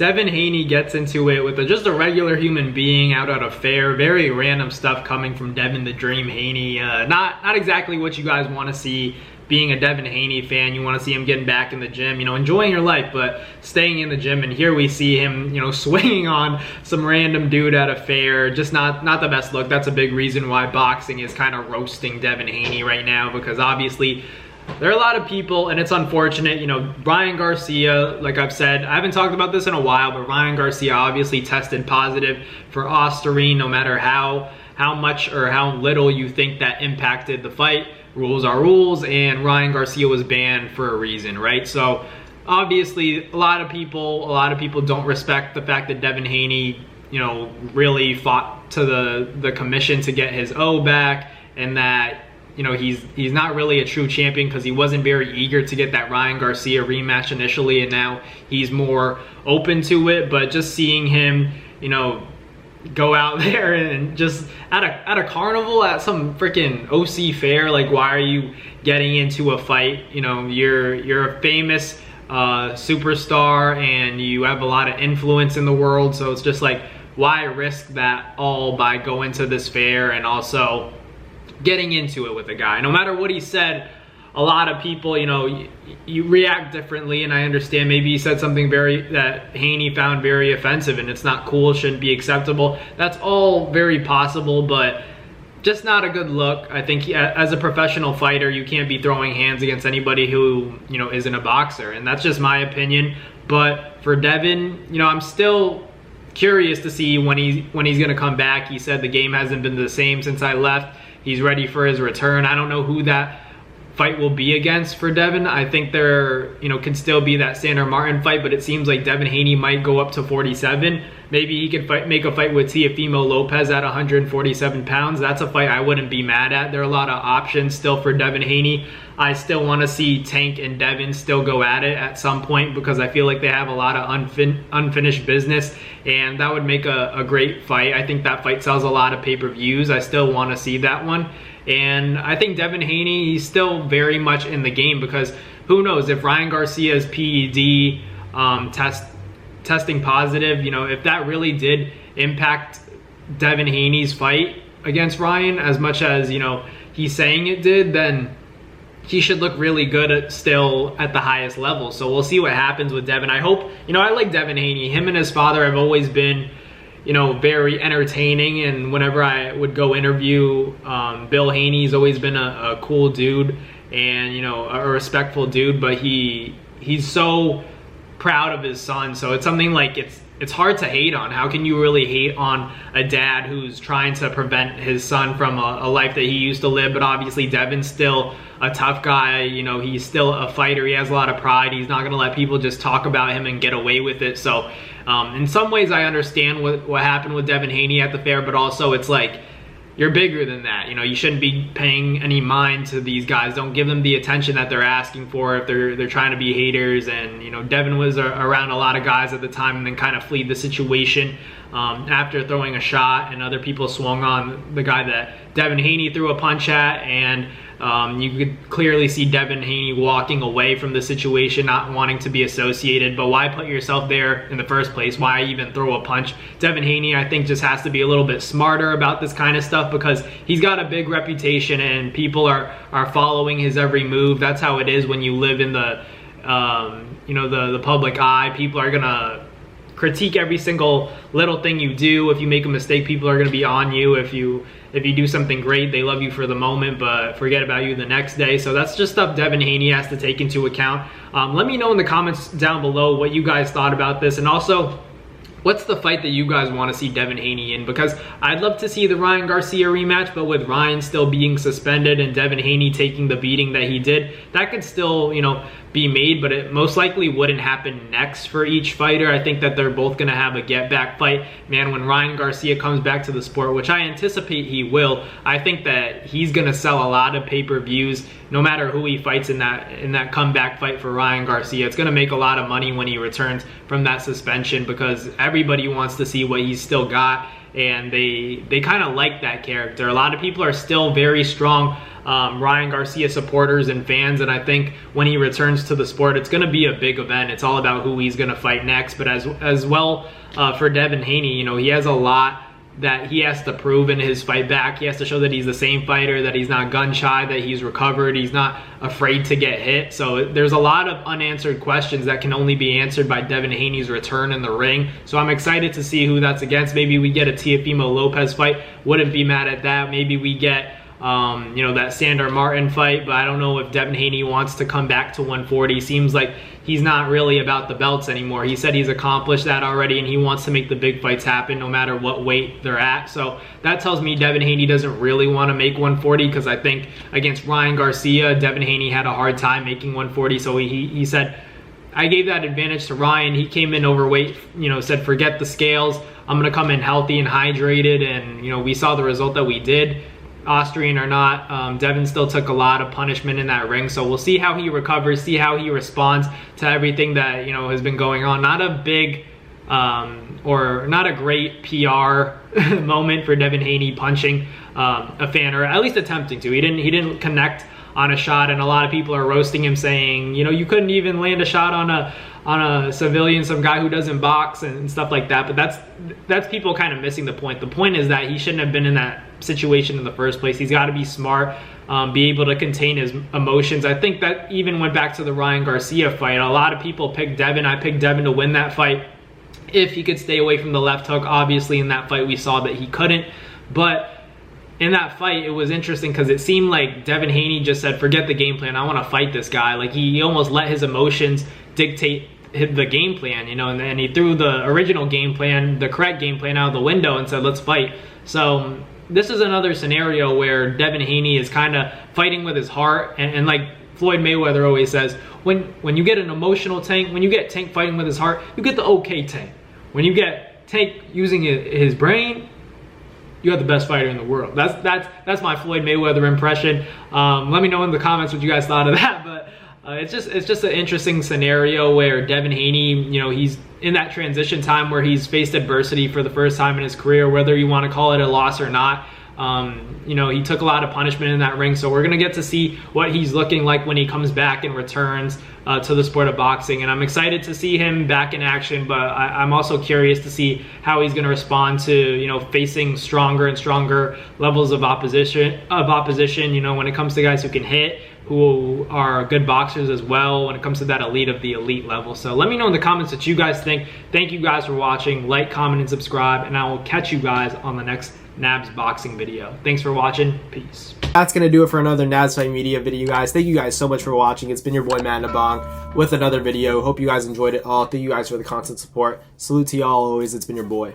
Devin Haney gets into it with just a regular human being out at a fair. Very random stuff coming from Devin the Dream Haney. Not exactly what you guys want to see. Being a Devin Haney fan, you want to see him getting back in the gym, enjoying your life, but staying in the gym. And here we see him, swinging on some random dude at a fair. Just not the best look. That's a big reason why boxing is kind of roasting Devin Haney right now, because obviously there are a lot of people, and it's unfortunate. Ryan Garcia, like I've said, I haven't talked about this in a while, but Ryan Garcia obviously tested positive for Osterine. No matter how much or how little you think that impacted the fight, rules are rules, and Ryan Garcia was banned for a reason, right? So obviously a lot of people don't respect the fact that Devin Haney, really fought to the commission to get his O back, and that he's not really a true champion because he wasn't very eager to get that Ryan Garcia rematch initially, and now he's more open to it. But just seeing him, go out there and just at a carnival, at some freaking OC fair, like, why are you getting into a fight? You're a famous superstar and you have a lot of influence in the world, so it's just like, why risk that all by going to this fair and also getting into it with a guy? No matter what he said, a lot of people, you react differently, and I understand maybe he said something that Haney found very offensive, and it's not cool, shouldn't be acceptable. That's all very possible, but just not a good look. I think as a professional fighter, you can't be throwing hands against anybody who, isn't a boxer, and that's just my opinion. But for Devin, I'm still curious to see when he's gonna come back. He said the game hasn't been the same since I left. He's ready for his return. I don't know who that fight will be against for Devin. I think there, can still be that Sandor Martin fight, but it seems like Devin Haney might go up to 47. Maybe he could make a fight with Teofimo Lopez at 147 pounds. That's a fight I wouldn't be mad at. There are a lot of options still for Devin Haney. I still want to see Tank and Devin still go at it at some point, because I feel like they have a lot of unfinished business, and that would make a great fight. I think that fight sells a lot of pay-per-views. I still want to see that one. And I think Devin Haney, he's still very much in the game, because who knows if Ryan Garcia's PED testing positive, if that really did impact Devin Haney's fight against Ryan as much as, he's saying it did, then he should look really good still at the highest level. So we'll see what happens with Devin. I hope, I like Devin Haney. Him and his father have always been, very entertaining, and whenever I would go interview Bill Haney's always been a cool dude, and a respectful dude, but he's so proud of his son. So it's something like it's hard to hate on. How can you really hate on a dad who's trying to prevent his son from a life that he used to live? But obviously Devin's still a tough guy. He's still a fighter. He has a lot of pride. He's not going to let people just talk about him and get away with it. So in some ways I understand what happened with Devin Haney at the fair, but also it's like, you're bigger than that. You shouldn't be paying any mind to these guys. Don't give them the attention that they're asking for if they're trying to be haters. And Devin was around a lot of guys at the time, and then kind of fled the situation after throwing a shot, and other people swung on the guy that Devin Haney threw a punch at, and you could clearly see Devin Haney walking away from the situation, not wanting to be associated. But why put yourself there in the first place? Why even throw a punch? Devin Haney, I think, just has to be a little bit smarter about this kind of stuff, because he's got a big reputation and people are following his every move. That's how it is when you live in the the public eye. People are gonna critique every single little thing you do. If you make a mistake, people are going to be on you. If you do something great, they love you for the moment but forget about you the next day. So that's just stuff Devin Haney has to take into account. Let me know in the comments down below what you guys thought about this, and also what's the fight that you guys want to see Devin Haney in, because I'd love to see the Ryan Garcia rematch, but with Ryan still being suspended and Devin Haney taking the beating that he did, that could still, be made, but it most likely wouldn't happen next for each fighter. I think that they're both going to have a get-back fight. Man, when Ryan Garcia comes back to the sport, which I anticipate he will, I think that he's going to sell a lot of pay-per-views no matter who he fights in that comeback fight for Ryan Garcia. It's going to make a lot of money when he returns from that suspension, because everybody wants to see what he's still got, and they kind of like that character. A lot of people are still very strong Ryan Garcia supporters and fans, and I think when he returns to the sport, it's going to be a big event. It's all about who he's going to fight next, but as well for Devin Haney, you know, he has a lot that he has to prove in his fight back. He has to show that he's the same fighter, that he's not gun shy, that he's recovered, he's not afraid to get hit. So there's a lot of unanswered questions that can only be answered by Devin Haney's return in the ring. So I'm excited to see who that's against. Maybe we get a Teofimo Lopez fight. Wouldn't be mad at that. Maybe we get you know, that Sandor Martin fight, but I don't know if Devin Haney wants to come back to 140. Seems like he's not really about the belts anymore. He said he's accomplished that already, and he wants to make the big fights happen no matter what weight they're at. So that tells me Devin Haney doesn't really want to make 140, because I think against Ryan Garcia, Devin Haney had a hard time making 140. So he said, I gave that advantage to Ryan. He came in overweight, you know, said forget the scales. I'm going to come in healthy and hydrated, and you know, we saw the result that we did. Austrian or not, Devin still took a lot of punishment in that ring, so we'll see how he recovers, see how he responds to everything that, you know, has been going on. Not a big or not a great PR moment for Devin Haney punching a fan, or at least attempting to. He didn't connect on a shot, and a lot of people are roasting him, saying, you know, you couldn't even land a shot on a civilian, some guy who doesn't box and stuff like that. But that's people kind of missing the point. The point is that he shouldn't have been in that situation in the first place. He's got to be smart, be able to contain his emotions. I think that even went back to the Ryan Garcia fight. A lot of people picked Devin. I picked Devin to win that fight if he could stay away from the left hook. Obviously in that fight we saw that he couldn't, but in that fight, it was interesting because it seemed like Devin Haney just said, forget the game plan, I want to fight this guy. Like he almost let his emotions dictate the game plan, you know, and then he threw the original game plan, the correct game plan, out of the window and said, let's fight. So this is another scenario where Devin Haney is kind of fighting with his heart, and like Floyd Mayweather always says, when you get an emotional Tank, when you get Tank fighting with his heart, you get the okay Tank. When you get Tank using his brain, you have the best fighter in the world. That's my Floyd Mayweather impression. Let me know in the comments what you guys thought of that. But it's just an interesting scenario where Devin Haney, you know, he's in that transition time where he's faced adversity for the first time in his career, whether you want to call it a loss or not. You know, he took a lot of punishment in that ring, so we're gonna get to see what he's looking like when he comes back and returns to the sport of boxing. And I'm excited to see him back in action, but I'm also curious to see how he's gonna respond to, you know, facing stronger and stronger levels of opposition. You know, when it comes to guys who can hit, who are good boxers as well, when it comes to that elite of the elite level. So let me know in the comments what you guys think. Thank you guys for watching. Like, comment, and subscribe, and I will catch you guys on the next Nabs boxing video. Thanks for watching. Peace. That's going to do it for another Nabs Fight Media video, guys. Thank you guys so much for watching. It's been your boy, Matt Nabong, with another video. Hope you guys enjoyed it all. Thank you guys for the constant support. Salute to y'all always. It's been your boy.